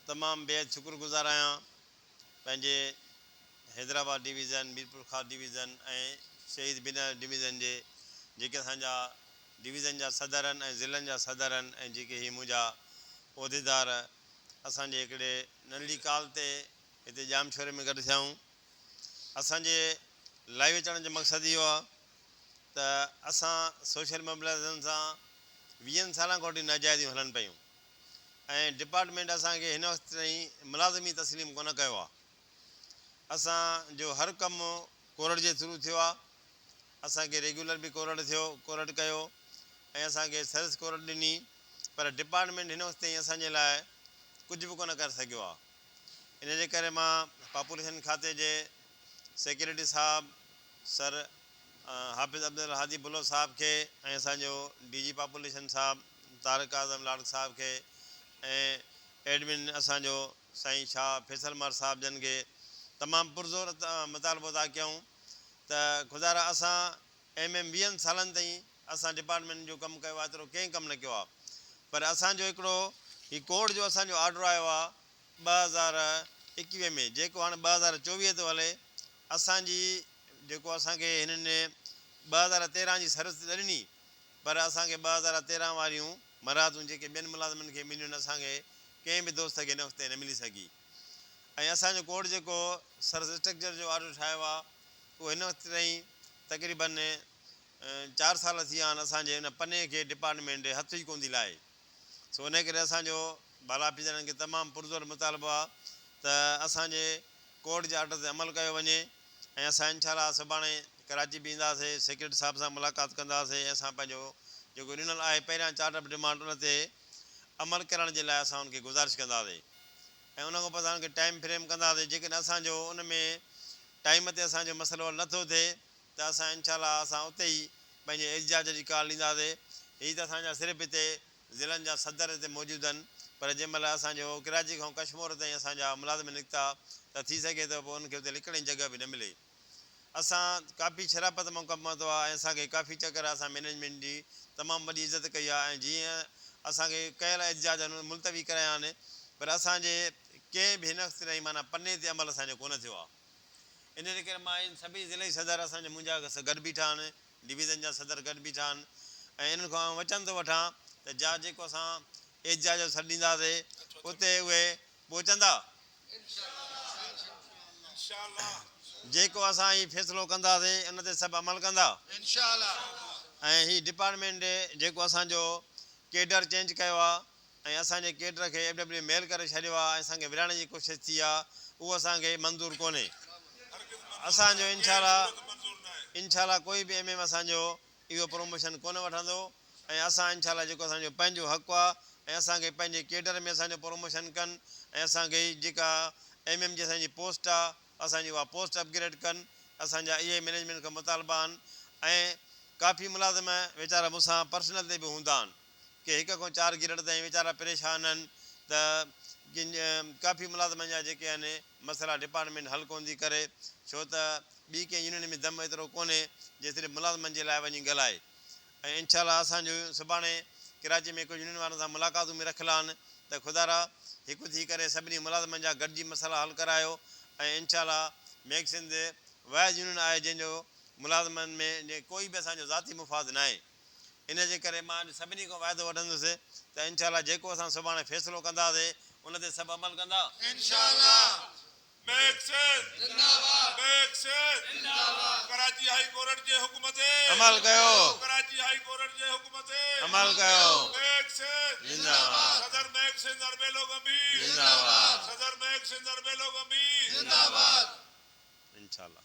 तमामु बेहद शुक्रगुज़ार आहियां पंहिंजे हैदराबाद डिवीज़न, मीरपुर खास डिवीज़न ऐं शहीद बिनार डिवीज़न जे जेके असांजा डिवीज़न जा सदर आहिनि ऐं ज़िलनि जा सदर आहिनि ऐं जेके ही मुंहिंजा उहिदेदार असांजे हिकिड़े नंढड़ी कॉल ते हिते जामशोरे में गॾु थियाऊं। असांजे लाइव अचण जो मक़सदु इहो आहे त असां सोशल मोबिलाइज़ेशन सां 20 सालनि खां वठी नाजाइज़ियूं हलनि पियूं ऐं डिपार्टमेंट असांखे हिन वक़्तु ताईं मुलाज़िमी तस्लीम कोन कयो आहे। असांजो हर कमु कोर्ट जे थ्रू थियो आहे। असांखे रेगुलर बि कोर्ट कयो ऐं असांखे सर्विस कोर्ट ॾिनी, पर डिपार्टमेंट हिन वक़्तु ताईं असांजे लाइ कुझु बि कोन करे सघियो आहे। इन जे करे मां पॉपुलेशन खाते जे सेक्रेटरी साहिबु सर हाफ़िज़ अब्दुल हादी बुलो साहिब खे ऐं असांजो DG पॉपुलेशन साहिबु तारिक आज़म लाड़ साहिब खे ऐं एडमिन असांजो साईं शाह फैसल मार साहिब जन खे तमामु पुरज़ोर मुतालबो था कयूं त ख़ुदा असां MM 20 सालनि ताईं असां डिपार्टमेंट जो कमु कयो आहे, एतिरो कंहिं कमु न कयो आहे। पर असांजो हिकिड़ो ही कोर्ट जो असांजो ऑर्डर आयो आहे 2021 में, जेको हाणे 2024 थो हले। असांजी जेको असांखे हिननि 2013 जी सर्विस ॾिनी, पर असांखे 2013 वारियूं मराहतूं जेके ॿियनि मुलाज़िमनि खे मिलियूं आहिनि असांखे कंहिं बि दोस्त खे हिन वक़्तु न मिली सघी। ऐं असांजो कोर्ट जेको सर्विस स्ट्रक्चर जो ऑर्डर ठाहियो आहे उहो हिन वक़्तु ताईं तक़रीबन 4 साल थी विया आहिनि असांजे हिन पने खे डिपार्टमेंट हथ ई कोन थी लाहे। सो इन करे असांजो बाला ऑफिसरनि खे तमामु पुरज़ोर मुतालबो आहे त असांजे कोर्ट जे ऑर्डर ते अमल कयो वञे ऐं असां इंशाअल्लाह सुभाणे कराची बि ईंदासीं, सेक्रेटरी साहिब सां मुलाक़ात कंदासीं ऐं असां पंहिंजो जेको ॾिनल आहे पहिरियां चार्ट ऑफ डिमांड उन ते अमल करण जे लाइ असां उनखे गुज़ारिश कंदासीं ऐं उन खां पोइ असांखे टाइम फ्रेम कंदासीं। जेकॾहिं असांजो उन में टाइम ते असांजो मसइलो नथो थिए त असां इंशाअल्लाह असां उते ई पंहिंजे एहतिजाज जी कॉल ॾींदासीं। हीअ त असांजा सिर्फ़ु हिते ज़िलनि जा सदर हिते मौजूदु आहिनि, पर जंहिं महिल असांजो कराची खां कश्मीर ताईं असांजा मुलाज़िम निकिता त थी सघे थो पोइ उनखे उते लिकण जी जॻह बि न मिले। असां काफ़ी शराफ़त मां कमु वरितो आहे ऐं असांखे काफ़ी चकर असां मैनेजमेंट जी तमामु वॾी इज़त कई आहे ऐं जीअं असांखे कयल एहतिजाज मुलतवी कराया आहिनि, पर असांजे कंहिं बि हिन वक़्तु ताईं माना पने ते अमल असांजो कोन थियो आहे। इन जे करे मां इन सभई ज़िले सदर असांजा मुंहिंजा गॾु बीठा आहिनि, डिवीज़न जा सदर गॾु बीठा आहिनि ऐं इन्हनि खां वचन थो वठां त जेको असां एहतिजाज जो सॾु ॾींदासीं उते उहे पहुचंदा। जेको असां हीउ फ़ैसिलो कंदासीं उन ते सभु अमल कंदा ऐं हीउ डिपार्टमेंट जेको असांजो केडर चेंज कयो आहे ऐं असांजे केडर खे FW मेल करे छॾियो आहे ऐं असांखे विराइण जी कोशिशि थी आहे, उहो असांखे मंज़ूरु कोन्हे। असांजो इंशाअल्लाह कोई बि MM असांजो इहो प्रमोशन कोन वठंदो ऐं असां इंशाअल्लाह जेको असांजो पंहिंजो हक़ु आहे ऐं असांखे पंहिंजे केडर में असांजो प्रमोशन कनि ऐं असांखे जेका MM जी असांजी पोस्ट आहे असांजी उहा पोस्ट अपग्रेड कनि। असांजा इहे मैनेजमेंट खां मुतालबा आहिनि ऐं काफ़ी मुलाज़िम वीचारा मूंसां पर्सनल ते बि हूंदा आहिनि की 1 खां 4 ग्रेड ताईं वीचारा परेशान आहिनि त काफ़ी मुलाज़िमनि जा जेके आहिनि मसइला डिपार्टमेंट हल कोन थी करे, छो त ॿी कंहिं यूनियन में दम एतिरो कोन्हे जे सिर्फ़ु मुलाज़िमनि जे लाइ वञी ॻाल्हाए। ऐं इंशाअल्लाह असांजो सुभाणे कराची में कुझु यूनियन वारनि सां मुलाक़ातूं बि रखियलु आहिनि त ख़ुदा हिकु थी करे सभिनी मुलाज़िमनि जा गॾिजी मसइला हल करायो ऐं इंशाअल्लाह मैक्सिन वाइज यूनियन आहे जंहिंजो मुलाज़िमनि में कोई बि असांजो ज़ाती मुफ़ाद न आहे। इन जे करे मां सभिनी खां वाइदो वठंदुसि त इंशाअल्लाह जेको असां सुभाणे फ़ैसिलो कंदासीं उन ते सभु अमल कंदा इंशाअल्लाह। कराची हाई कोर्ट जे हुकुम ते अमल कयो, कराची हाई कोर्ट जे हुकुम ते अमल कयो। जिंदाबाद सदर मैक्सिन अरबेलो गंभी जिंदाबाद, सदर मैक्सिन अरबेलो गंभी जिंदाबाद इंशाअल्लाह।